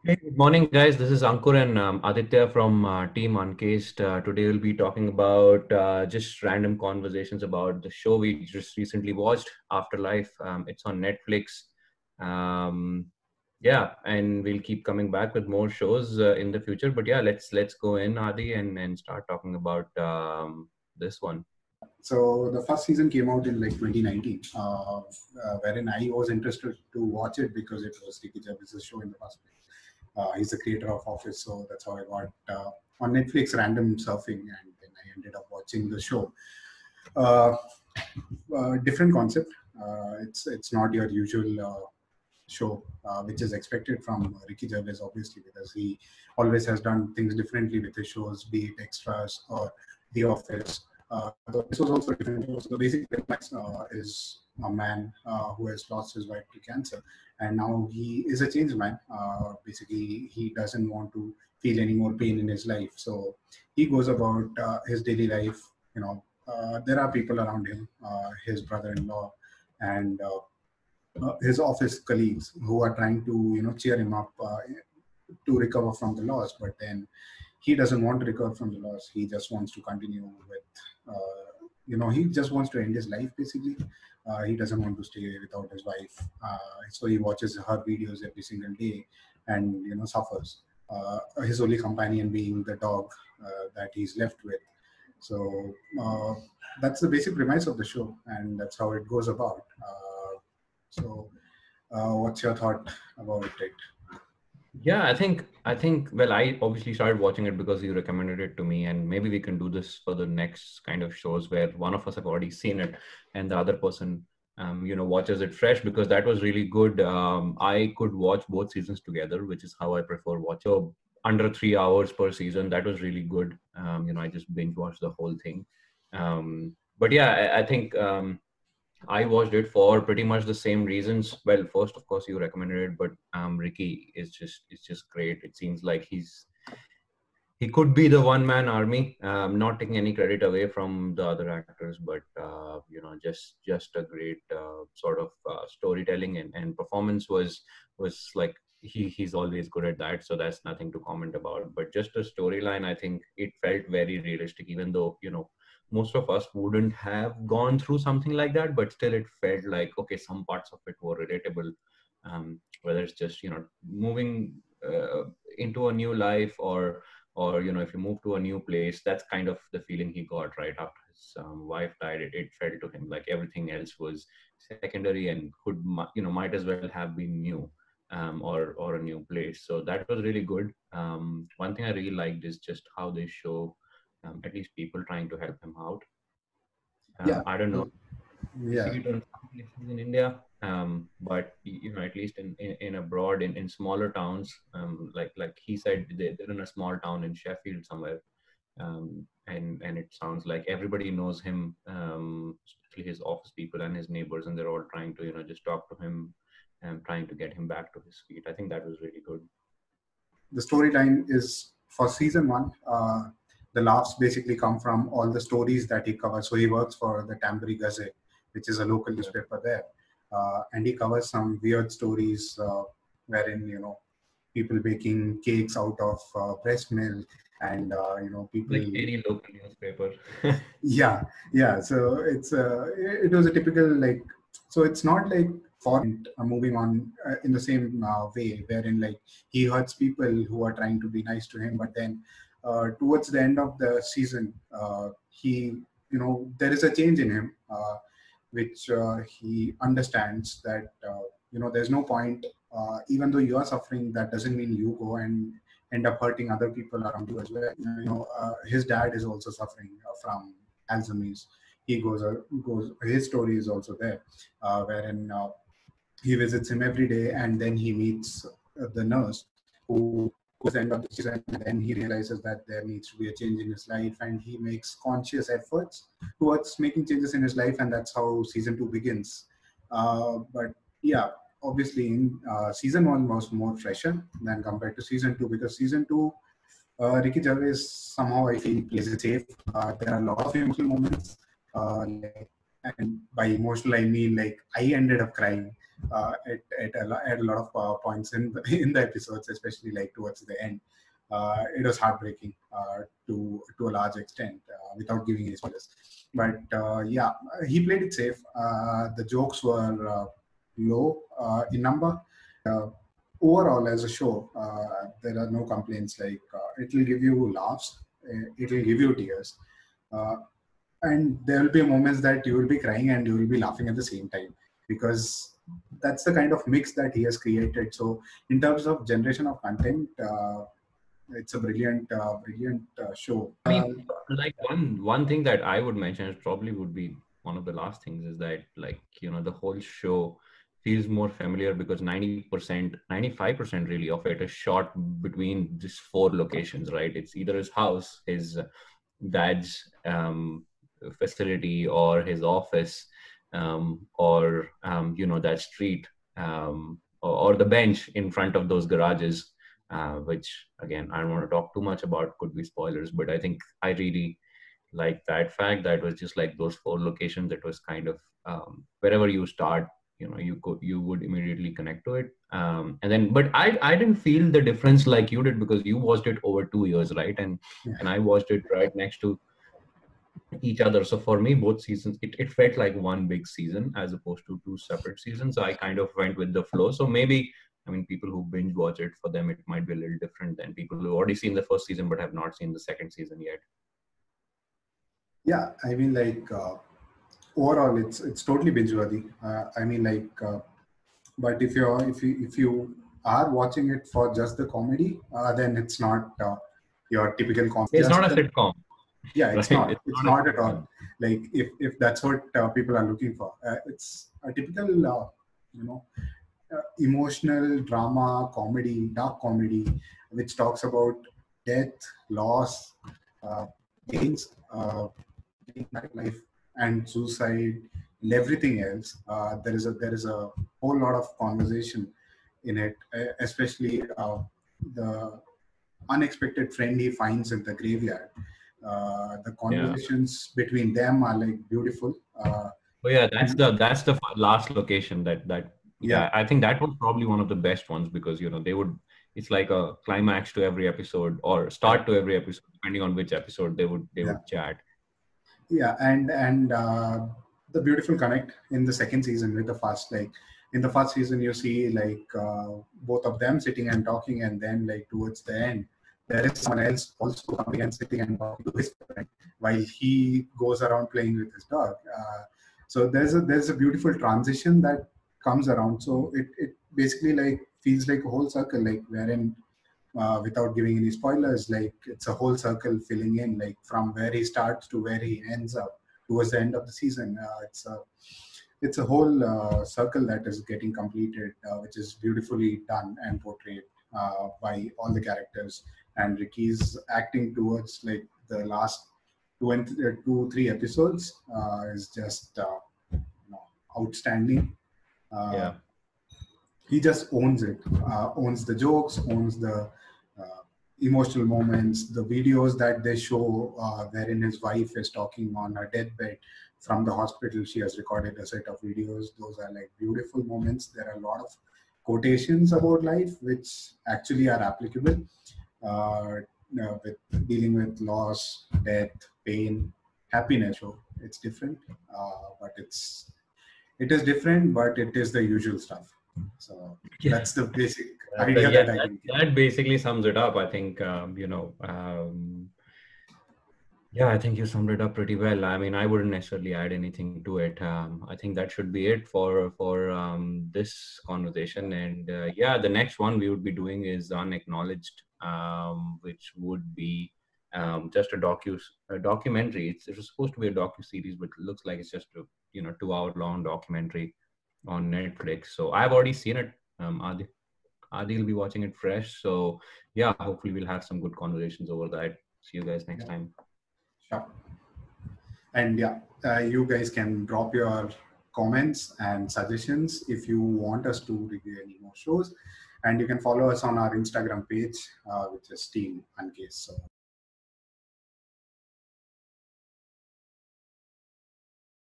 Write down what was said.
Hey, good morning, guys. This is Ankur and Aditya from Team Uncased. Today, we'll be talking about just random conversations about the show we just recently watched, Afterlife. It's on Netflix. Um, yeah, and we'll keep coming back with more shows in the future. But yeah, let's go in, Adi, and start talking about this one. So the first season came out in like 2019, wherein I was interested to watch it because it was Ricky Gervais's show in the first place. He's the creator of Office, so that's how I got on Netflix random surfing, and then I ended up watching the show. Uh, Different concept. It's not your usual show, which is expected from Ricky Gervais, obviously, because he always has done things differently with his shows, be it Extras or The Office. Though this was also a different show. So the basic premise is a man who has lost his wife to cancer, and now he is a changed man. Basically, he doesn't want to feel any more pain in his life, so he goes about his daily life. There are people around him, his brother-in-law, and his office colleagues who are trying to cheer him up to recover from the loss, but then he doesn't want to recover from the loss. He just wants to continue with he just wants to end his life, basically. He doesn't want to stay without his wife, so he watches her videos every single day and suffers, his only companion being the dog that he's left with. So that's the basic premise of the show, and that's how it goes about. What's your thought about it? Yeah, I think well, I obviously started watching it because you recommended it to me, and maybe we can do this for the next kind of shows where one of us have already seen it and the other person watches it fresh, because that was really good. I could watch both seasons together, which is how I prefer watch. So under 3 hours per season, that was really good. I just binge watched the whole thing. But yeah, I think I watched it for pretty much the same reasons. Well, first, of course, you recommended it, but Ricky is just great. It seems like he could be the one man army. Not taking any credit away from the other actors, but just a great sort of storytelling and performance was like he's always good at that. So that's nothing to comment about. But just a storyline, I think it felt very realistic, even though most of us wouldn't have gone through something like that, but still it felt like, okay, some parts of it were relatable. Whether it's just moving into a new life, or if you move to a new place, that's kind of the feeling he got right after his wife died. It felt to him like everything else was secondary and might as well have been new, or a new place. So that was really good. One thing I really liked is just how they show at least people trying to help him out. Yeah. I don't know if you Yeah. see it on some places in India, but at least in abroad, in smaller towns, like he said, they're in a small town in Sheffield somewhere, and it sounds like everybody knows him, especially his office people and his neighbors, and they're all trying to just talk to him and trying to get him back to his feet. I think that was really good. The storyline is for season one. The laughs basically come from all the stories that he covers. So he works for the Tamburi Gazette, which is a local newspaper there, and he covers some weird stories wherein people baking cakes out of breast milk, and people. Like any local newspaper. Yeah, yeah. So it was a typical, like, so it's not like for moving on in the same way, wherein like he hurts people who are trying to be nice to him, but then towards the end of the season, he there is a change in him, which he understands that there's no point, even though you are suffering, that doesn't mean you go and end up hurting other people around you as well. His dad is also suffering from Alzheimer's. He goes. His story is also there, wherein he visits him every day, and then he meets the nurse who goes the end of the season, and then he realizes that there needs to be a change in his life, and he makes conscious efforts towards making changes in his life, and that's how season two begins. But yeah, obviously in season one was more fresher than compared to season two, because season two, Ricky Gervais somehow I feel plays it safe. There are a lot of emotional moments, and by emotional I mean like I ended up crying at a lot of points in in the episodes, especially like towards the end. It was heartbreaking to a large extent, without giving any spoilers. But yeah, he played it safe. The jokes were low in number. Overall, as a show, there are no complaints. Like it will give you laughs, it will give you tears, uh, and there will be moments that you will be crying and you will be laughing at the same time, because that's the kind of mix that he has created. So, in terms of generation of content, it's a brilliant show. I mean, like one thing that I would mention is probably would be one of the last things is that, like, the whole show feels more familiar because 90%, 95% really of it is shot between just four locations, right? It's either his house, his dad's facility, or his office, or that street, or the bench in front of those garages, which again I don't want to talk too much about, could be spoilers, but I think I really like that fact that was just like those four locations. It was kind of wherever you start, you would immediately connect to it, and then but I didn't feel the difference like you did, because you watched it over 2 years, right? And I watched it right next to each other. So for me, both seasons, it felt like one big season as opposed to two separate seasons. So I kind of went with the flow. So maybe, I mean, people who binge watch it, for them it might be a little different than people who already seen the first season but have not seen the second season yet. Yeah, I mean, like overall, it's totally binge worthy. I mean, like, but if you are watching it for just the comedy, then it's not your typical comedy. It's not a sitcom. Yeah, it's right? not. It's not at all. Like if that's what people are looking for, it's a typical emotional drama comedy, dark comedy, which talks about death, loss, uh, gains, life, and suicide, and everything else. There is a whole lot of conversation in it, especially the unexpected friend he finds in the graveyard. The conversations between them are like beautiful. Oh yeah, that's the last location that Yeah. I think that was probably one of the best ones, because it's like a climax to every episode, or start to every episode, depending on which episode they would chat. Yeah, and the beautiful connect in the second season with the first. Like in the first season, you see like both of them sitting and talking, and then like towards the end, there is someone else also coming and sitting and talking to his friend while he goes around playing with his dog. So there's a beautiful transition that comes around. So it basically like feels like a whole circle, like wherein without giving any spoilers, like it's a whole circle filling in, like from where he starts to where he ends up towards the end of the season. It's a whole circle that is getting completed, which is beautifully done and portrayed by all the characters. And Ricky's acting towards like the last 2, 3 episodes is just outstanding. Yeah. He just owns it, owns the jokes, owns the emotional moments, the videos that they show wherein his wife is talking on her deathbed from the hospital. She has recorded a set of videos. Those are like beautiful moments. There are a lot of quotations about life which actually are applicable with dealing with loss, death, pain, happiness. So it's different, but it is different, but it is the usual stuff. So that's the basic idea that I can give. That basically sums it up. I think, I think you summed it up pretty well. I mean, I wouldn't necessarily add anything to it. I think that should be it for this conversation. And the next one we would be doing is Unacknowledged, which would be just a documentary. It was supposed to be a docu-series, but it looks like it's just a 2-hour-long documentary on Netflix. So I've already seen it. Adi will be watching it fresh. So yeah, hopefully we'll have some good conversations over that. See you guys next time. Sure. And you guys can drop your comments and suggestions if you want us to review any more shows. And you can follow us on our Instagram page, which is Team Uncase. So